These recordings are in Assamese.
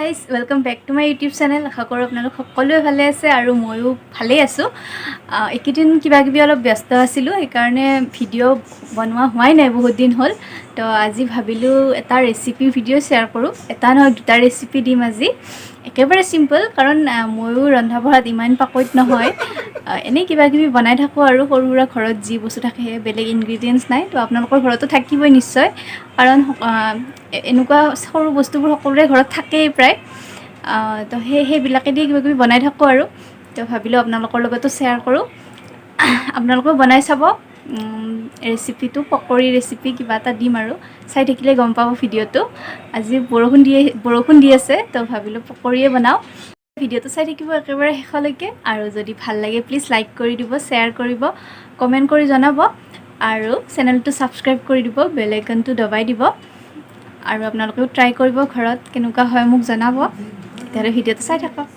Guys welcome back to my YouTube channel. আশা কৰোঁ আপোনালোক সকলোৱে ভালে আছে আৰু ময়ো ভালেই আছোঁ। এইকেইদিন কিবাকিবি অলপ ব্যস্ত আছিলোঁ, সেইকাৰণে ভিডিঅ' বনোৱা হোৱাই নাই, বহুত দিন হ'ল। তো আজি ভাবিলোঁ এটা ৰেচিপি ভিডিঅ' শ্বেয়াৰ কৰোঁ। এটা নহয় দুটা ৰেচিপি দিম আজি। একেবাৰে চিম্পল, কাৰণ ময়ো ৰন্ধা বঢ়াত ইমান পাকৈত নহয়। এনেই কিবাকিবি বনাই থাকোঁ আৰু সৰু সুৰা ঘৰত যি বস্তু থাকে সেই বেলেগ ইনগ্ৰিডিয়েণ্টছ নাই। তো আপোনালোকৰ ঘৰতো থাকিবই নিশ্চয়, কাৰণ এনেকুৱা সৰু বস্তুবোৰ সকলোৰে ঘৰত থাকেই প্ৰায়। তো সেইবিলাকেদি কিবাকিবি বনাই থাকোঁ আৰু তো ভাবিলোঁ আপোনালোকৰ লগতো শ্বেয়াৰ কৰোঁ। আপোনালোকেও বনাই চাব। ৰেচিপিটো পকৰী ৰেচিপি কিবা এটা দিম আৰু চাই থাকিলে গম পাব ভিডিঅ'টো। আজি বৰষুণ দি আছে, তো ভাবিলোঁ পকৰীয়ে বনাওঁ। ভিডিঅ'টো চাই থাকিব একেবাৰে শেষলৈকে, আৰু যদি ভাল লাগে প্লিজ লাইক কৰি দিব, শ্বেয়াৰ কৰিব, কমেণ্ট কৰি জনাব, আৰু চেনেলটো ছাবস্ক্ৰাইব কৰি দিব, বেল আইকনটো দবাই দিব। আৰু আপোনালোকেও ট্ৰাই কৰিব ঘৰত, কেনেকুৱা হয় মোক জনাব। তেতিয়াহ'লে ভিডিঅ'টো চাই থাকক।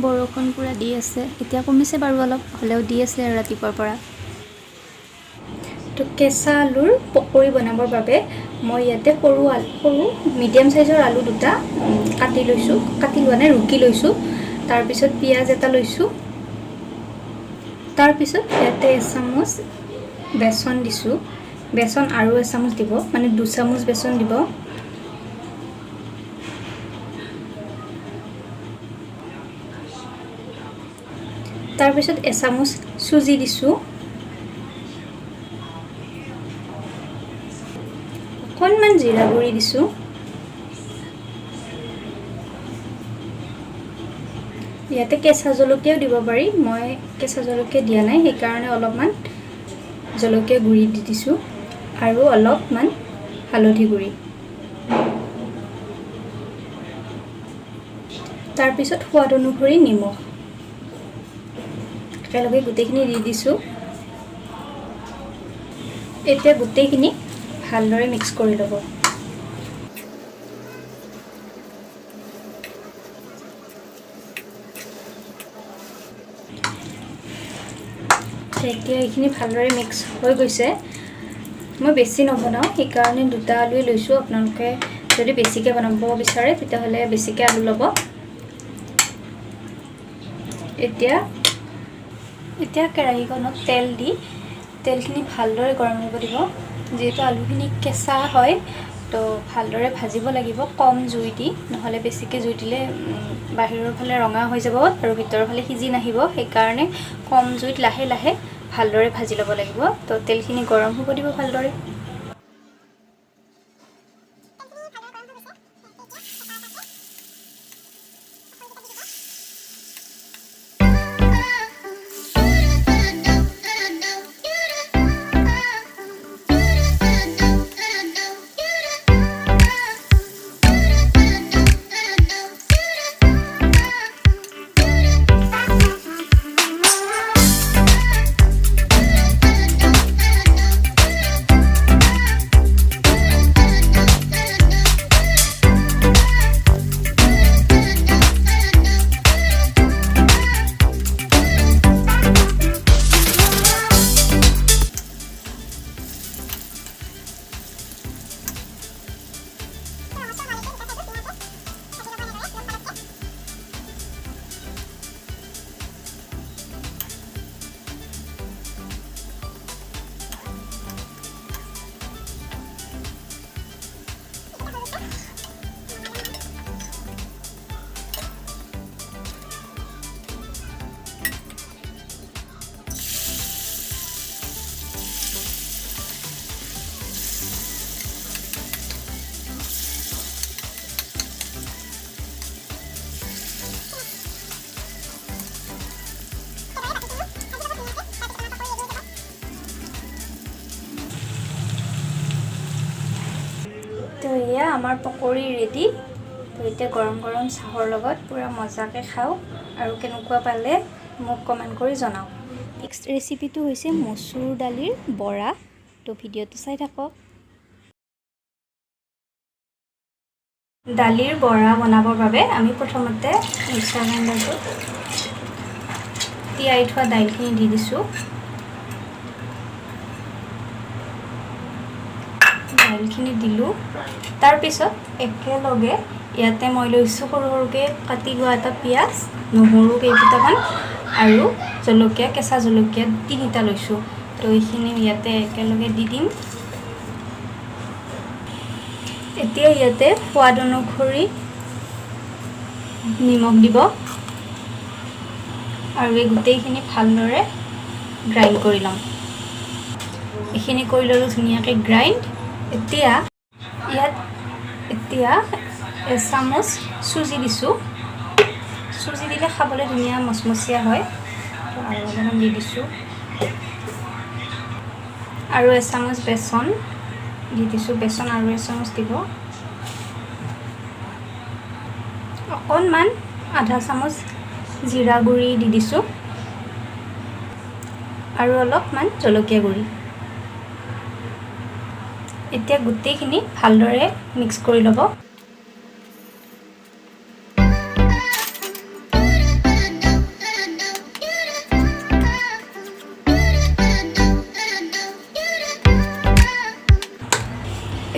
বৰষুণ পূৰা দি আছে, এতিয়া কমিছে বাৰু অলপ, হ'লেও দি আছে আৰু ৰাতিপুৱাৰ পৰা। তো কেঁচা আলুৰ পকৰী বনাবৰ বাবে মই ইয়াতে সৰু মিডিয়াম চাইজৰ আলু দুটা কাটি লৈছোঁ, কাটি লোৱা নাই, ৰুকি লৈছোঁ। তাৰপিছত পিঁয়াজ এটা লৈছোঁ। তাৰপিছত ইয়াতে এচামুচ বেচন দিছোঁ। বেচন আৰু এচামুচ দিব, মানে 2 চামুচ বেচন দিব। তাৰপিছত এচামুচ চুজি দিছোঁ। অকণমান জিৰা গুড়ি দিছোঁ। ইয়াতে কেঁচা জলকীয়াও দিব পাৰি, মই কেঁচা জলকীয়া দিয়া নাই, সেইকাৰণে অলপমান জলকীয়া গুড়ি দি দিছোঁ, আৰু অলপমান হালধি গুড়ি। তাৰপিছত সোৱাদ অনুসৰি নিমখ। একেলগে গোটেইখিনি দি দিছোঁ। এতিয়া গোটেইখিনি ভালদৰে মিক্স কৰি ল'ব। এতিয়া এইখিনি ভালদৰে মিক্স হৈ গৈছে। মই বেছি নবনাওঁ, সেইকাৰণে 2টা আলুৱে লৈছোঁ। আপোনালোকে যদি বেছিকৈ বনাব বিচাৰে তেতিয়াহ'লে বেছিকৈ আলু ল'ব। এতিয়া কেৰাহীখনত তেল দি তেলখিনি ভালদৰে গৰম হ'ব দিব। যিহেতু আলুখিনি কেঁচা হয়, তো ভালদৰে ভাজিব লাগিব কম জুই দি, নহ'লে বেছিকৈ জুই দিলে বাহিৰৰ ফালে ৰঙা হৈ যাব আৰু ভিতৰৰ ফালে সিজি নাহিব। সেইকাৰণে কম জুইত লাহে লাহে ভালদৰে ভাজি ল'ব লাগিব। তো তেলখিনি গৰম হ'ব দিব ভালদৰে। তো এয়া আমাৰ পকৰী ৰেডি। তো এতিয়া গৰম গৰম চাহৰ লগত পূৰা মজাকৈ খাওঁ, আৰু কেনেকুৱা পালে মোক কমেণ্ট কৰি জনাওক। নেক্সট ৰেচিপিটো হৈছে মচুৰ দালিৰ বৰা। তো ভিডিঅ'টো চাই থাকক। দালিৰ বৰা বনাবৰ বাবে আমি প্ৰথমতে মিক্সাৰ গ্ৰাইণ্ডাৰটোত তিয়াই থোৱা দাইলখিনি দি দিছোঁ। দাইলখিনি দিলোঁ। তাৰপিছত একেলগে ইয়াতে মই লৈছোঁ সৰু সৰুকৈ কাটি লোৱা এটা পিঁয়াজ, নহৰু কেইফুটামান আৰু জলকীয়া, কেঁচা জলকীয়া 3টা লৈছোঁ। তো এইখিনি ইয়াতে একেলগে দি দিম। এতিয়া ইয়াতে সোৱাদ অনুসৰি নিমখ দিব আৰু এই গোটেইখিনি ভালদৰে গ্ৰাইণ্ড কৰি ল'ম। এইখিনি কৰি ল'লোঁ ধুনীয়াকৈ গ্ৰাইণ্ড। এতিয়া এচামুচ চুজি দিছোঁ। চুজি দিলে খাবলৈ ধুনীয়া মচমচীয়া হয়। আৰু অলপমান দি দিছোঁ আৰু এচামুচ বেচন দি দিছোঁ। বেচন আৰু এচামুচ দিব। অকণমান আধা চামুচ জিৰা গুড়ি দি দিছোঁ আৰু অলপমান জলকীয়া গুড়ি। এতিয়া গোটেইখিনি ভালদৰে মিক্স কৰি ল'ব।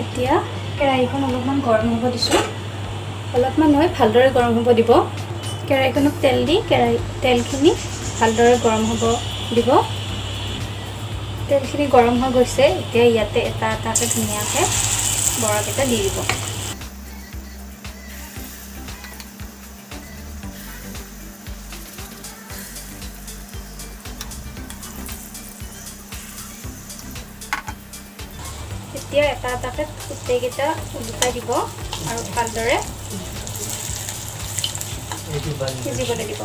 এতিয়া কেৰাহীখন অলপমান গৰম হ'ব দিছোঁ। অলপমান নহয়, ভালদৰে গৰম হ'ব দিব। কেৰাহীখনত তেল দি তেলখিনি ভালদৰে গৰম হ'ব দিব। তেলখিনি গৰম হৈ গৈছে। এতিয়া ইয়াতে এটা এটাকৈ ধুনীয়াকৈ বৰাকেইটা দি দিব। এতিয়া এটা এটাকৈ গোটেইকেইটা উলটাই দিব আৰু ভালদৰে সিজিবলৈ দিব।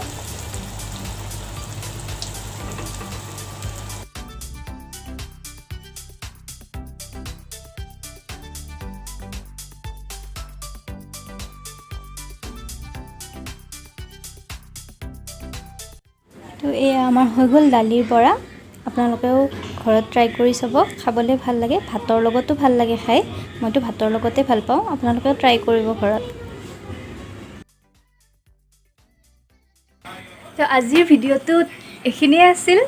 তো এয়া আমাৰ হৈ গ'ল দালিৰ বৰা। আপোনালোকেও ঘৰত ট্ৰাই কৰি চাব, খাবলৈ ভাল লাগে। ভাতৰ লগতো ভাল লাগে খাই। মইতো ভাতৰ লগতে ভাল পাওঁ। আপোনালোকেও ট্ৰাই কৰিব ঘৰত। তো আজিৰ ভিডিঅ'টোত এইখিনিয়ে আছিল।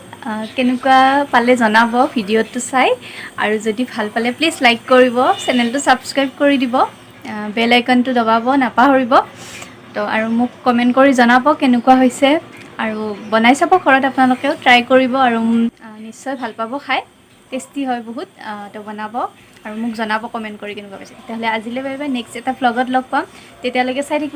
কেনেকুৱা পালে জনাব ভিডিঅ'টো চাই। আৰু যদি ভাল পালে প্লিজ লাইক কৰিব, চেনেলটো ছাবস্ক্ৰাইব কৰি দিব, বেল আইকনটো দবাব নাপাহৰিব। তো আৰু মোক কমেণ্ট কৰি জনাব কেনেকুৱা হৈছে। আৰু বনাই চাব ঘৰত, আপোনালোকেও ট্ৰাই কৰিব আৰু নিশ্চয় ভাল পাব খাই। টেষ্টি হয় বহুত। তো বনাব আৰু মোক জনাব কমেণ্ট কৰি কেনেকুৱা পাইছে। তেতিয়াহ'লে আজিলৈ বাই বাই। নেক্সট এটা ভ্লগত লগ পাম। তেতিয়ালৈকে চাই থাকিব।